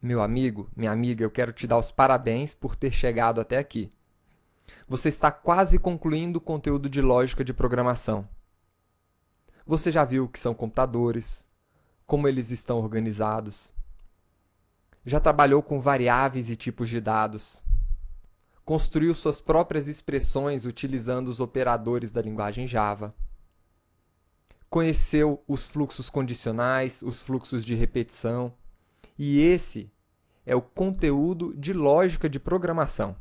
Meu amigo, minha amiga, eu quero te dar os parabéns por ter chegado até aqui. Você está quase concluindo o conteúdo de lógica de programação. Você já viu o que são computadores, como eles estão organizados. Já trabalhou com variáveis e tipos de dados. Construiu suas próprias expressões utilizando os operadores da linguagem Java. Conheceu os fluxos condicionais, os fluxos de repetição. E esse é o conteúdo de lógica de programação.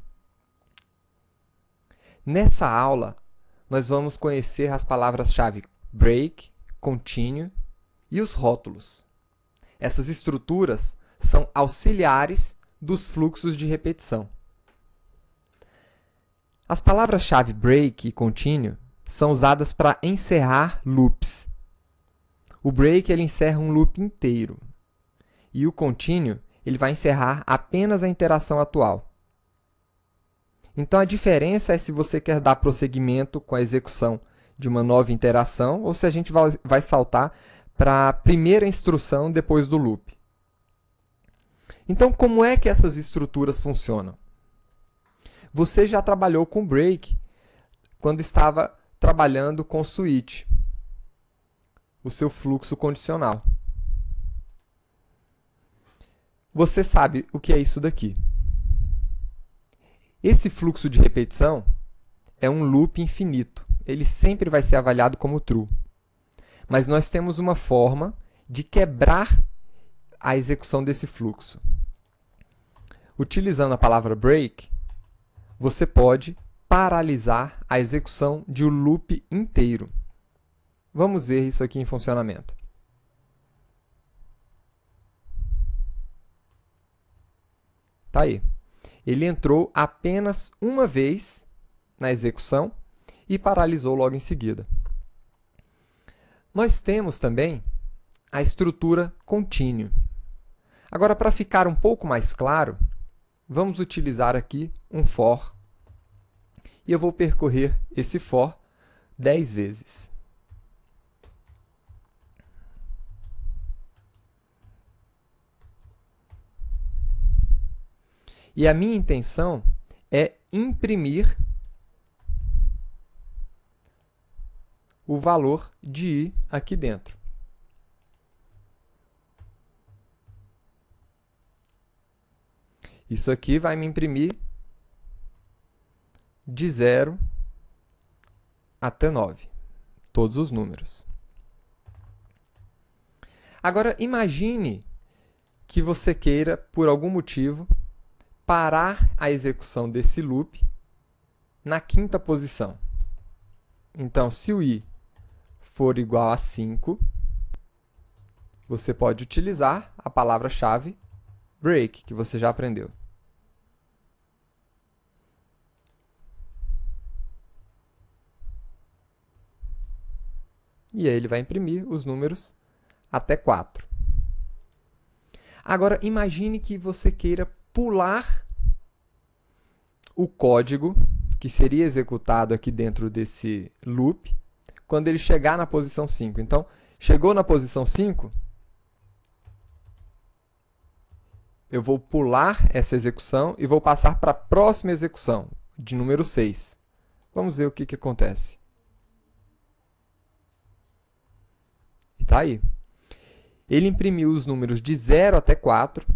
Nessa aula, nós vamos conhecer as palavras-chave break, continue e os rótulos. Essas estruturas são auxiliares dos fluxos de repetição. As palavras-chave break e continue são usadas para encerrar loops. O break ele encerra um loop inteiro. E o continue ele vai encerrar apenas a interação atual. Então, a diferença é se você quer dar prosseguimento com a execução de uma nova interação ou se a gente vai saltar para a primeira instrução depois do loop. Então, como é que essas estruturas funcionam? Você já trabalhou com break quando estava trabalhando com switch, o seu fluxo condicional. Você sabe o que é isso daqui. Esse fluxo de repetição é um loop infinito. Ele sempre vai ser avaliado como true. Mas nós temos uma forma de quebrar a execução desse fluxo. Utilizando a palavra break, você pode paralisar a execução de um loop inteiro. Vamos ver isso aqui em funcionamento. Tá aí. Ele entrou apenas uma vez na execução e paralisou logo em seguida. Nós temos também a estrutura continue. Agora, para ficar um pouco mais claro, vamos utilizar aqui um for. E eu vou percorrer esse for 10 vezes. E a minha intenção é imprimir o valor de i aqui dentro. Isso aqui vai me imprimir de 0 até 9, todos os números. Agora, imagine que você queira, por algum motivo, parar a execução desse loop na quinta posição. Então, se o i for igual a 5, você pode utilizar a palavra-chave break, que você já aprendeu. E aí ele vai imprimir os números até 4. Agora, imagine que você queira pular o código que seria executado aqui dentro desse loop quando ele chegar na posição 5. Então, chegou na posição 5, eu vou pular essa execução e vou passar para a próxima execução, de número 6. Vamos ver o que acontece. Está aí. Ele imprimiu os números de 0 até 4.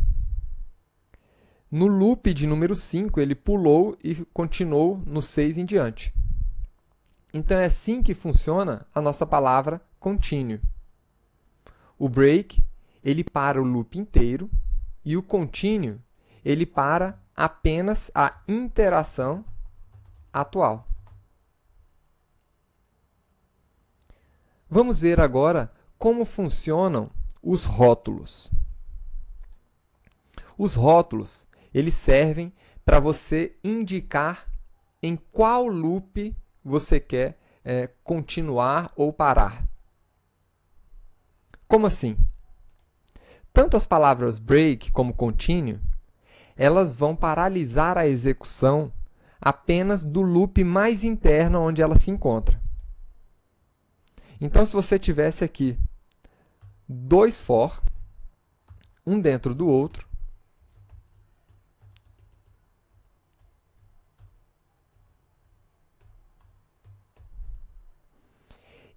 No loop de número 5, ele pulou e continuou no 6 em diante. Então, é assim que funciona a nossa palavra continue. O break, ele para o loop inteiro, e o continue, ele para apenas a interação atual. Vamos ver agora como funcionam os rótulos. Os rótulos, eles servem para você indicar em qual loop você quer continuar ou parar. Como assim? Tanto as palavras break como continue, elas vão paralisar a execução apenas do loop mais interno onde ela se encontra. Então, se você tivesse aqui dois for, um dentro do outro,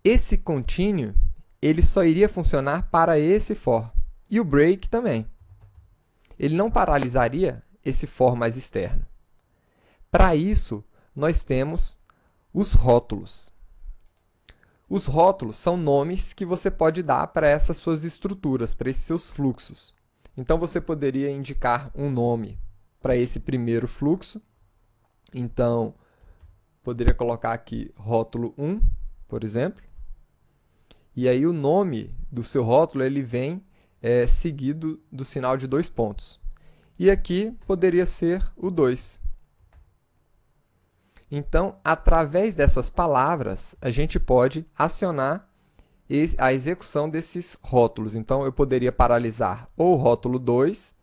esse continue ele só iria funcionar para esse for. E o break também. Ele não paralisaria esse for mais externo. Para isso, nós temos os rótulos. Os rótulos são nomes que você pode dar para essas suas estruturas, para esses seus fluxos. Então, você poderia indicar um nome para esse primeiro fluxo. Então, poderia colocar aqui rótulo 1, por exemplo. E aí, o nome do seu rótulo ele vem seguido do sinal de 2 pontos. E aqui poderia ser o 2. Então, através dessas palavras, a gente pode acionar a execução desses rótulos. Então, eu poderia paralisar ou o rótulo 2,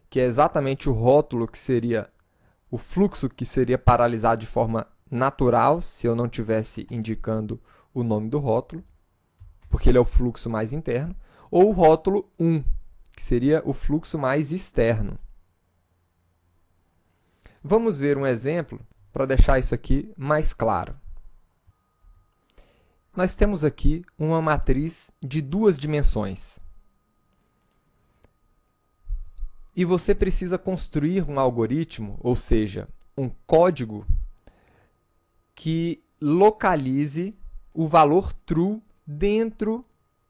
que é exatamente o rótulo que seria o fluxo que seria paralisado de forma natural, se eu não estivesse indicando o nome do rótulo, porque ele é o fluxo mais interno, ou o rótulo 1, que seria o fluxo mais externo. Vamos ver um exemplo para deixar isso aqui mais claro. Nós temos aqui uma matriz de 2 dimensões. E você precisa construir um algoritmo, ou seja, um código que localize o valor true dentro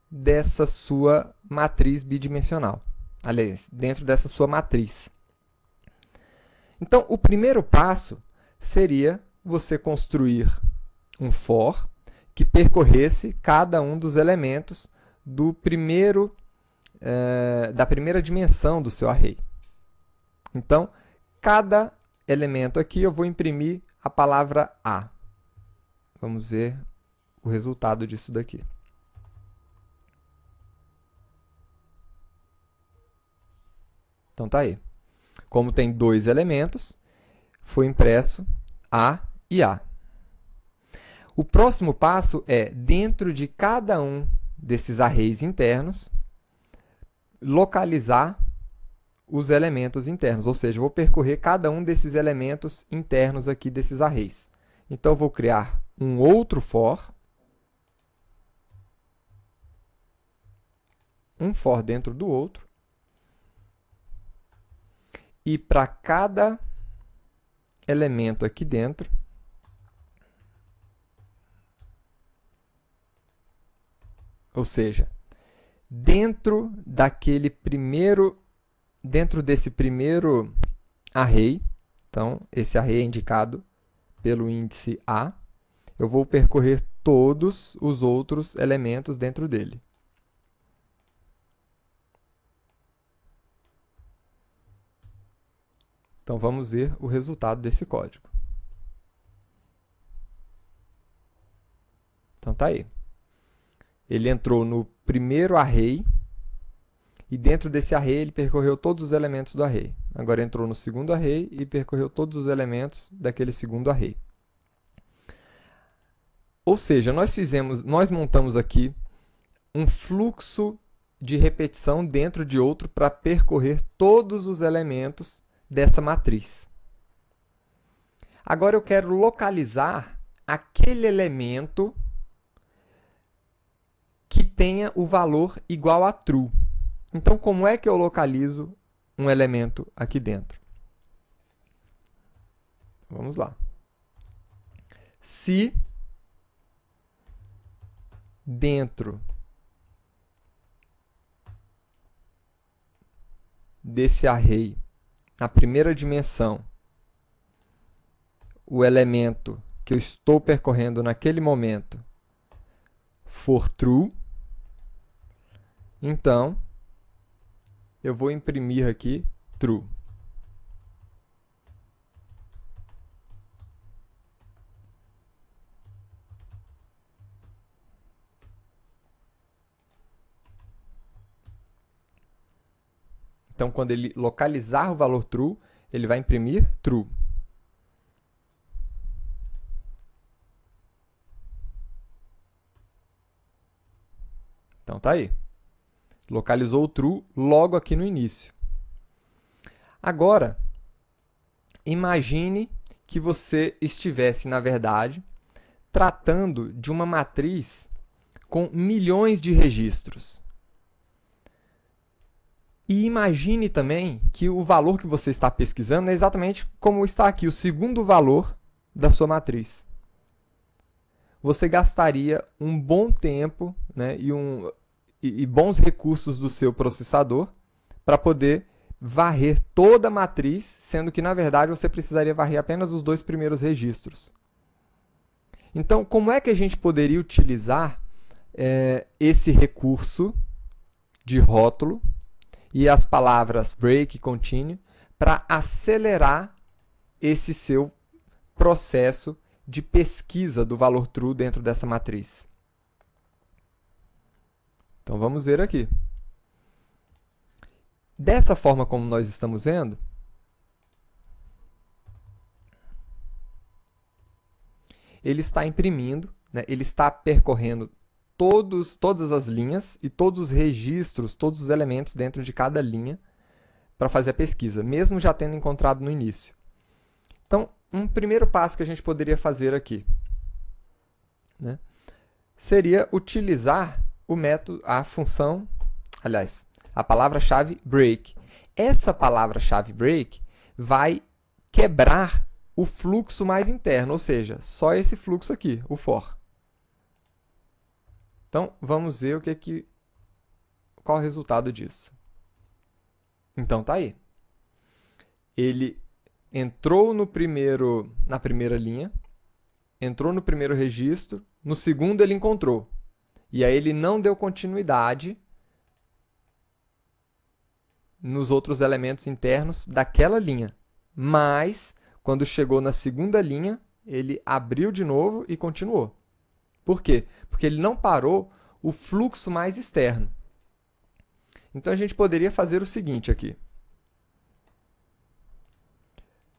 dessa sua matriz bidimensional. Aliás, dentro dessa sua matriz. Então, o primeiro passo seria você construir um for que percorresse cada um dos elementos da primeira dimensão do seu array. Então, cada elemento aqui eu vou imprimir a palavra A. Vamos ver o resultado disso daqui. Então, tá aí. Como tem 2 elementos, foi impresso A e A. O próximo passo é, dentro de cada um desses arrays internos, localizar os elementos internos. Ou seja, eu vou percorrer cada um desses elementos internos aqui desses arrays. Então, eu vou criar um outro for. Um for dentro do outro. E para cada elemento aqui dentro, ou seja, dentro desse primeiro array, então, esse array é indicado pelo índice A, eu vou percorrer todos os outros elementos dentro dele. Então, vamos ver o resultado desse código. Então, tá aí. Ele entrou no primeiro array, e dentro desse array ele percorreu todos os elementos do array. Agora entrou no segundo array e percorreu todos os elementos daquele segundo array. Ou seja, nós montamos aqui um fluxo de repetição dentro de outro para percorrer todos os elementos dessa matriz. Agora eu quero localizar aquele elemento que tenha o valor igual a true. Então, como é que eu localizo um elemento aqui dentro? Vamos lá. Se dentro desse array, na primeira dimensão, o elemento que eu estou percorrendo naquele momento for true, então eu vou imprimir aqui true. Então, quando ele localizar o valor true, ele vai imprimir true. Então, tá aí. Localizou o true logo aqui no início. Agora, imagine que você estivesse, na verdade, tratando de uma matriz com milhões de registros. E imagine também que o valor que você está pesquisando é exatamente como está aqui, o segundo valor da sua matriz. Você gastaria um bom tempo, né, e bons recursos do seu processador para poder varrer toda a matriz, sendo que, na verdade, você precisaria varrer apenas os 2 primeiros registros. Então, como é que a gente poderia utilizar esse recurso de rótulo e as palavras break e continue para acelerar esse seu processo de pesquisa do valor true dentro dessa matriz? Então, vamos ver aqui. Dessa forma como nós estamos vendo, ele está imprimindo, né, ele está percorrendo todas as linhas e todos os registros, todos os elementos dentro de cada linha para fazer a pesquisa, mesmo já tendo encontrado no início. Então, um primeiro passo que a gente poderia fazer aqui, né, seria utilizar o método, a função, aliás, a palavra-chave break. Essa palavra-chave break vai quebrar o fluxo mais interno, ou seja, só esse fluxo aqui, o for. Então, vamos ver qual é o resultado disso. Então, tá aí. Ele entrou na primeira linha, entrou no primeiro registro, no segundo ele encontrou. E aí ele não deu continuidade nos outros elementos internos daquela linha. Mas, quando chegou na segunda linha, ele abriu de novo e continuou. Por quê? Porque ele não parou o fluxo mais externo. Então, a gente poderia fazer o seguinte aqui.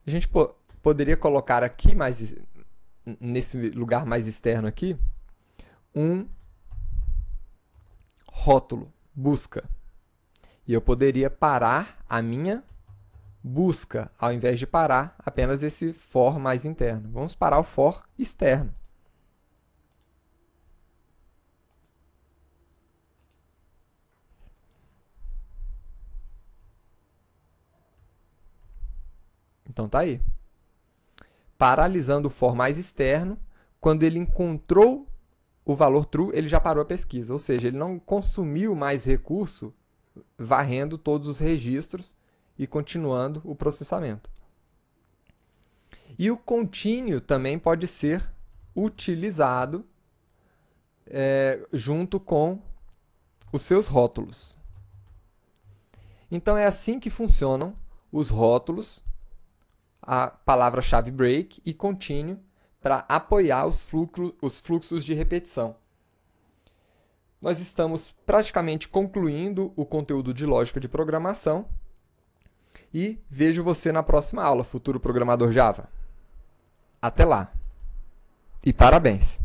A gente poderia colocar aqui, nesse lugar mais externo aqui, um rótulo, busca. E eu poderia parar a minha busca, ao invés de parar apenas esse for mais interno. Vamos parar o for externo. Então, tá aí. Paralisando o for mais externo, quando ele encontrou o valor true, ele já parou a pesquisa. Ou seja, ele não consumiu mais recurso varrendo todos os registros e continuando o processamento. E o continue também pode ser utilizado junto com os seus rótulos. Então, é assim que funcionam os rótulos, a palavra-chave break e continue para apoiar os fluxos de repetição. Nós estamos praticamente concluindo o conteúdo de lógica de programação e vejo você na próxima aula, futuro programador Java. Até lá! E parabéns!